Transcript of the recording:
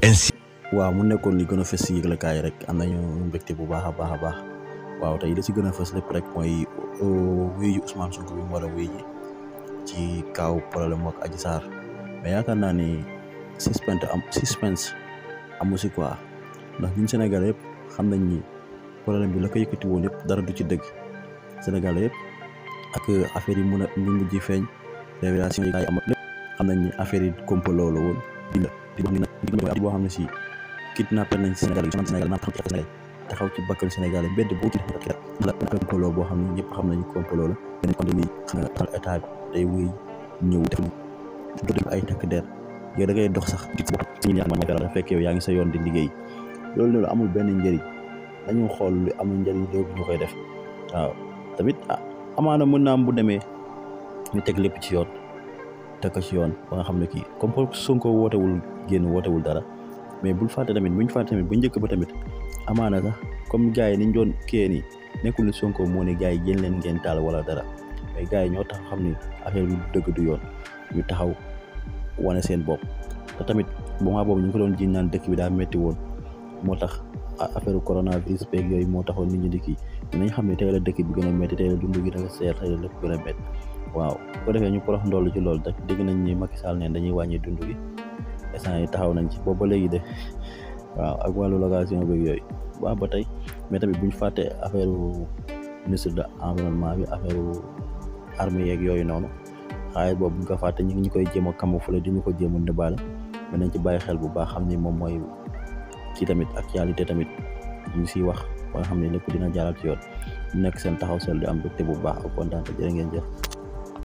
ainsi. waaw mu nekkoon li gën a fës si yëglekaay rek am nañu mbégte bu baax a baax waaw tey li si gën a fës lépp rek mooy wuyu Ousmane Sonko bi mu war a wuyu ci kaw problème ak Adji Sarr mais yaakaar naa ni suspense amu si quoi ndax ñun Sénégal yëpp xam nañ ni problème bi la ko yëkkati woon yëpp dara du ci dëgg Sénégal yëpp ak affaire yi mun a mujj feeñ révélation yi am lépp xam nañ ni affaire yi complot la woon di boo xam ne si kidnappé nañ Sénégal naam taxaw ci bakkal Sénégal mbedd boo ci la complot boo xam ne ñëpp xam nañu complot la beneen kon dañuy xam état bi day wéy ñëw def ay takk der yow da ngay dox sax ci ñi am na fekk yow yaa ngi sa yoon di liggéey loolu amul benn njëriñ dañu xool lu amul njëriñ léegi ñu koy def waaw tamit amaana mën naa am bu demee ñu teg lépp ci yoon teg ko ci yoon ba nga xam ne kii comme Sonko wootewul dara mais buñ fàtte tamit bu njëkk ba tamit amaana sax comme gars yi niñ doon kii nii nekkul ni Sonko moo ne gars yi jël leen ngeen taal wala dara mais gars yi ñoo tax xam ni affaire bi dëgg du yoon ñu taxaw wane seen bopp te tamit moment boobu ñu ko doon jiñ naan dëkk bi daa métti woon moo tax affaire coronavirus beeg yooyu moo taxoon nit ñi di kii dinañ xam ne tey la dëkk bi gën a métti tey la dund gi dafa seer tey la lépp gën a métti waaw bu ko defee ñu porox ndoll ci loolu rek dégg nañ ni Macky Sall neen dañuy wàññi dund gi instant yi taxaw nañ ci boobu ba léegi de waaw ak wàllu location beeg yooyu waaw ba tey mais tamit bu ñu fàttee affaire ministre de environnement bi affaire armée yeeg yooyu noonu xaalis boobu bu ñu ko fàtte ñu ngi koy jéem a camoufler di ñu ko jéem a ndëbaale mais nañ ci bàyyi xel bu baax xam ni moom mooy ci tamit actualité tamit ñu siy wax ba nga xam ne lépp dina jaaral ci yoon nekk seen taxaw sel di am mbégte bu baax ak kontaan jërë ngeen jëf.